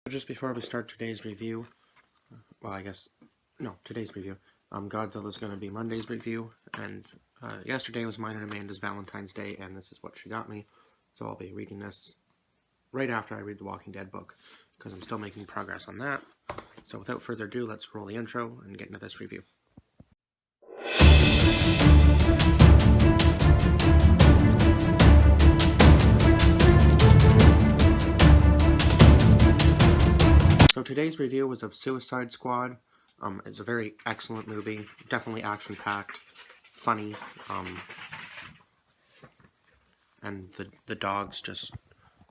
Just before we start today's review, today's review, Godzilla's going to be Monday's review, and yesterday was mine and Amanda's Valentine's Day, and this is what she got me, so I'll be reading this right after I read the Walking Dead book, because I'm still making progress on that. So without further ado, let's roll the intro and get into this review. So today's review was of Suicide Squad. It's a very excellent movie, definitely action-packed, funny, and the dog's just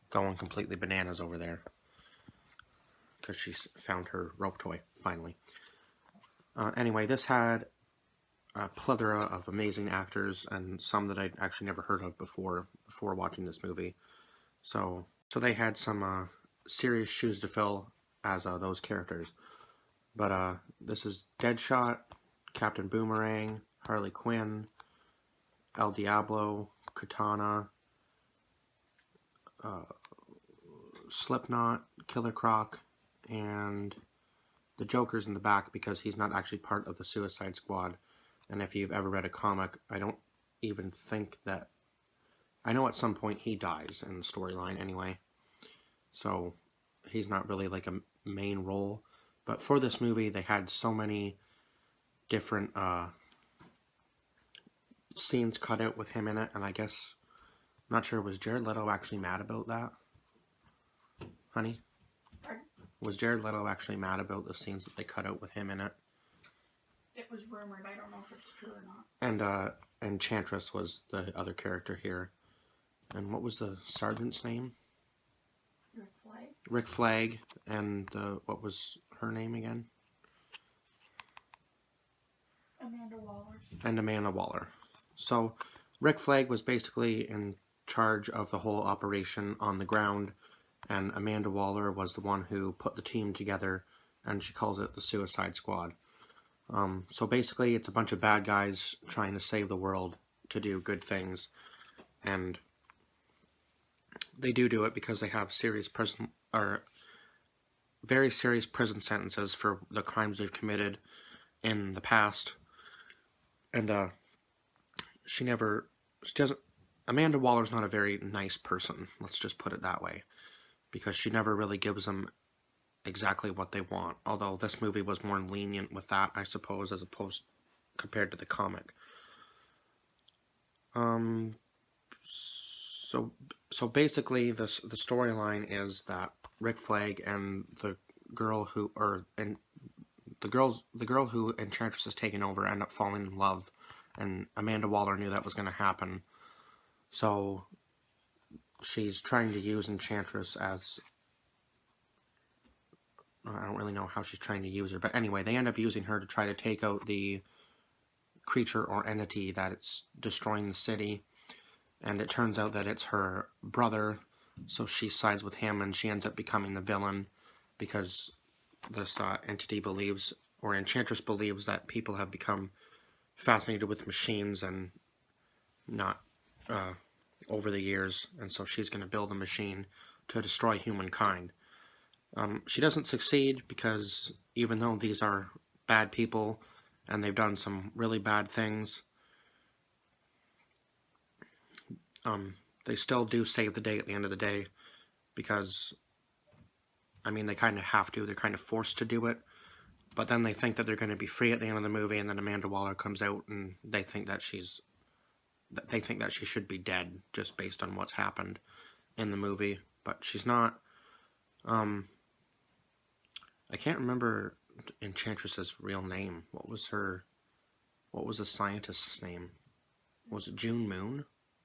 going completely bananas over there because she's found her rope toy, finally. Anyway, this had a plethora of amazing actors and some that I'd actually never heard of before watching this movie. So they had some serious shoes to fill as those characters. But this is Deadshot, Captain Boomerang, Harley Quinn, El Diablo, Katana, Slipknot, Killer Croc, and the Joker's in the back because he's not actually part of the Suicide Squad. And if you've ever read a comic, I don't even think that... I know at some point he dies in the storyline anyway. So he's not really like a main role. But for this movie, they had so many different scenes cut out with him in it. And I guess, I'm not sure, was Jared Leto actually mad about that? Honey? Pardon? Was Jared Leto actually mad about the scenes that they cut out with him in it? It was rumored. I don't know if it's true or not. And Enchantress was the other character here. And what was the sergeant's name? Rick Flag. Rick Flag. And what was her name again? Amanda Waller. And Amanda Waller. So Rick Flag was basically in charge of the whole operation on the ground, and Amanda Waller was the one who put the team together, and she calls it the Suicide Squad. So basically it's a bunch of bad guys trying to save the world to do good things, and they do it because they have very serious prison sentences for the crimes they've committed in the past. And Amanda Waller's not a very nice person, let's just put it that way, because she never really gives them exactly what they want, although this movie was more lenient with that, I suppose, as opposed compared to the comic. So basically the storyline is that Rick Flag and the girl who Enchantress has taken over end up falling in love, and Amanda Waller knew that was going to happen. So she's trying to use Enchantress as... I don't really know how she's trying to use her, but anyway, they end up using her to try to take out the creature or entity that it's destroying the city. And it turns out that it's her brother, so she sides with him, and she ends up becoming the villain because this entity believes, or Enchantress believes, that people have become fascinated with machines and not over the years, and so she's going to build a machine to destroy humankind. She doesn't succeed because even though these are bad people and they've done some really bad things, they still do save the day at the end of the day, because, I mean, they kind of have to, they're kind of forced to do it, but then they think that they're going to be free at the end of the movie, and then Amanda Waller comes out, and they think that she should be dead, just based on what's happened in the movie, but she's not. I can't remember Enchantress's real name. What was the scientist's name? Was it June Moon?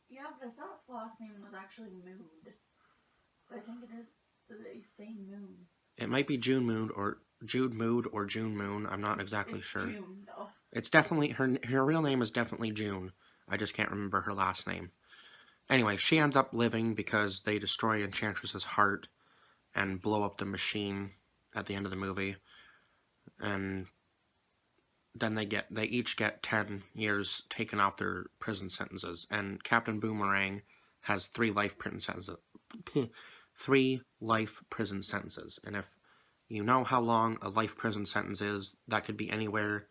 Yeah, but I thought the last name was actually Moon. But I think it is the same Moon. It might be June Moon or Jude Mood or June Moon. I'm not exactly sure. June, though. It's definitely her real name is definitely June. I just can't remember her last name. Anyway, she ends up living because they destroy Enchantress's heart and blow up the machine at the end of the movie. And then they each get 10 years taken off their prison sentences, and Captain Boomerang has 3 life prison sentences. 3 life prison sentences, and if you know how long a life prison sentence is. That could be anywhere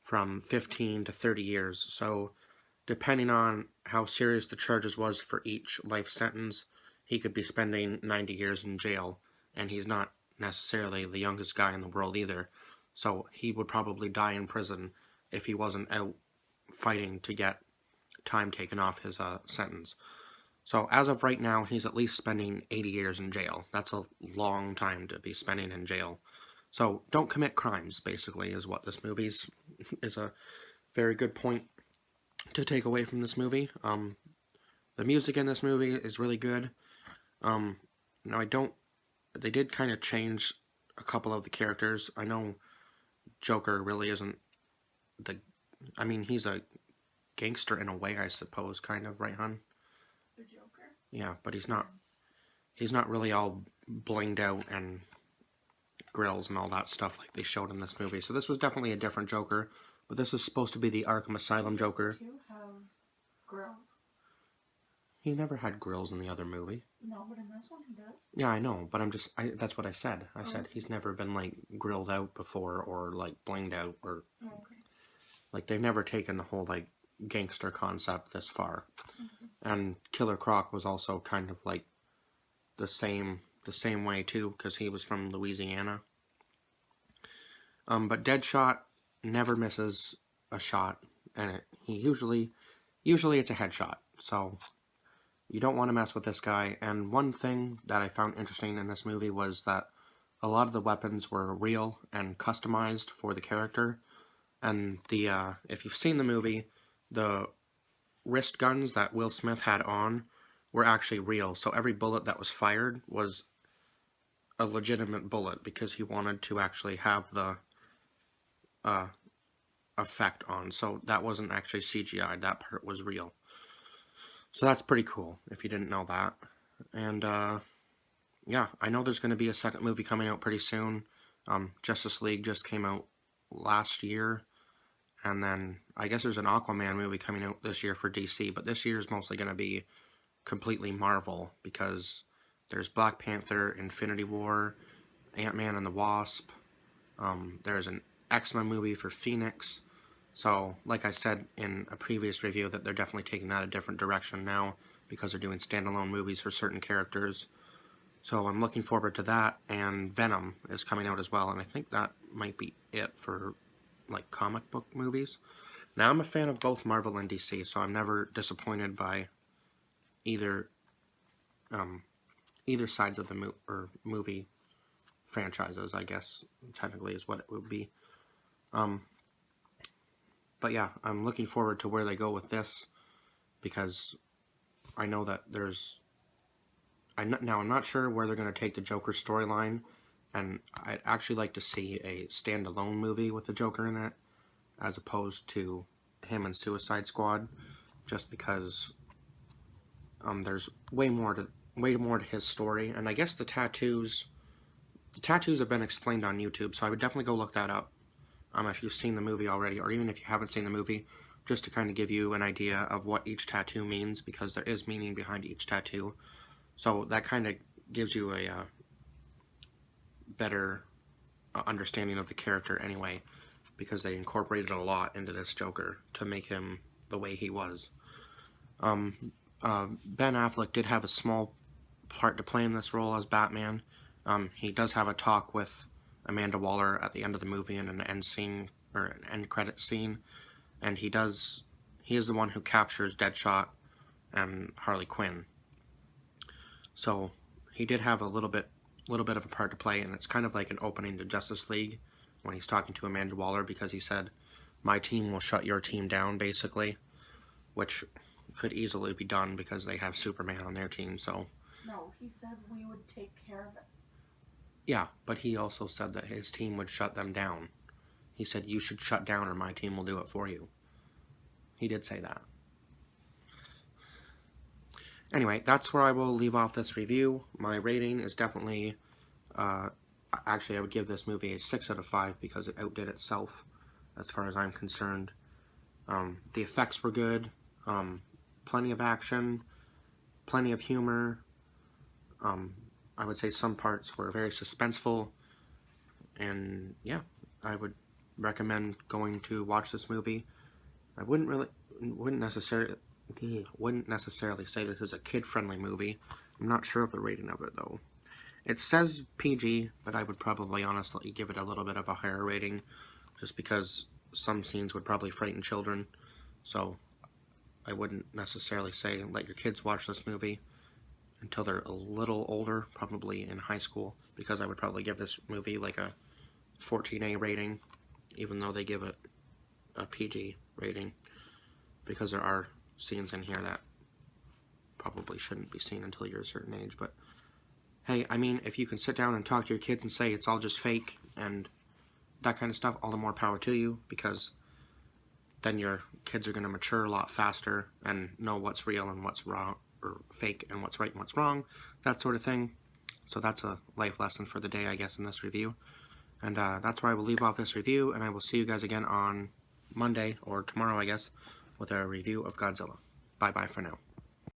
from 15 to 30 years. So depending on how serious the charges was for each life sentence, he could be spending 90 years in jail, and he's not necessarily the youngest guy in the world either. So he would probably die in prison if he wasn't out fighting to get time taken off his sentence. So as of right now, he's at least spending 80 years in jail. That's a long time to be spending in jail. So don't commit crimes, basically, is what this movie's is a very good point to take away from this movie. The music in this movie is really good. Now they did kind of change a couple of the characters. I know Joker really isn't he's a gangster in a way, I suppose, kind of, right, hon? The Joker? Yeah, but he's not really all blinged out and grills and all that stuff like they showed in this movie. So this was definitely a different Joker, but this is supposed to be the Arkham Asylum Joker. Do have grills? He never had grills in the other movie. No, but in this one he does. Yeah, I know, but that's what I said. I said he's never been, like, grilled out before or, like, blinged out or... Okay. Like, they've never taken the whole, like, gangster concept this far. And Killer Croc was also kind of, like, the same way, too, because he was from Louisiana. But Deadshot never misses a shot, and he usually it's a headshot, so you don't want to mess with this guy. And one thing that I found interesting in this movie was that a lot of the weapons were real and customized for the character. And if you've seen the movie, the wrist guns that Will Smith had on were actually real. So every bullet that was fired was a legitimate bullet because he wanted to actually have the effect on. So that wasn't actually CGI. That part was real. So that's pretty cool, if you didn't know that. And, yeah, I know there's going to be a second movie coming out pretty soon. Justice League just came out last year. And then I guess there's an Aquaman movie coming out this year for DC, but this year is mostly going to be completely Marvel because there's Black Panther, Infinity War, Ant-Man and the Wasp. There's an X-Men movie for Phoenix. So, like I said in a previous review, that they're definitely taking that a different direction now because they're doing standalone movies for certain characters. So I'm looking forward to that, and Venom is coming out as well, and I think that might be it for like comic book movies. Now I'm a fan of both Marvel and DC, so I'm never disappointed by either sides of the movie franchises, I guess technically is what it would be. But yeah, I'm looking forward to where they go with this because I know that I'm not sure where they're going to take the Joker storyline. And I'd actually like to see a standalone movie with the Joker in it, as opposed to him and Suicide Squad, just because there's way more to his story. And I guess the tattoos have been explained on YouTube, so I would definitely go look that up if you've seen the movie already, or even if you haven't seen the movie, just to kind of give you an idea of what each tattoo means, because there is meaning behind each tattoo. So that kind of gives you a better understanding of the character anyway, because they incorporated a lot into this Joker to make him the way he was. Ben Affleck did have a small part to play in this role as Batman. He does have a talk with Amanda Waller at the end of the movie in an end scene, or an end credit scene, and he is the one who captures Deadshot and Harley Quinn. So he did have a little bit of a part to play, and it's kind of like an opening to Justice League when he's talking to Amanda Waller, because he said, "My team will shut your team down," basically, which could easily be done because they have Superman on their team. So no, he said we would take care of it. Yeah, but he also said that his team would shut them down. He said, "You should shut down or my team will do it for you." He did say that. Anyway, that's where I will leave off this review. My rating is definitely, actually I would give this movie a 6 out of 5 because it outdid itself as far as I'm concerned. The effects were good, plenty of action, plenty of humor. I would say some parts were very suspenseful, And yeah, I would recommend going to watch this movie. I wouldn't necessarily say this is a kid-friendly movie. I'm not sure of the rating of it though. It says PG, but I would probably honestly give it a little bit of a higher rating, just because some scenes would probably frighten children. So I wouldn't necessarily say let your kids watch this movie until they're a little older, probably in high school, because I would probably give this movie like a 14A rating, even though they give it a PG rating, because there are scenes in here that probably shouldn't be seen until you're a certain age. But hey, I mean, if you can sit down and talk to your kids and say it's all just fake and that kind of stuff, all the more power to you, because then your kids are going to mature a lot faster and know what's real and what's wrong, or fake, and what's right and what's wrong, that sort of thing. So that's a life lesson for the day, I guess, in this review. And that's where I will leave off this review, and I will see you guys again on Monday, or tomorrow, I guess, with a review of Godzilla. Bye-bye for now.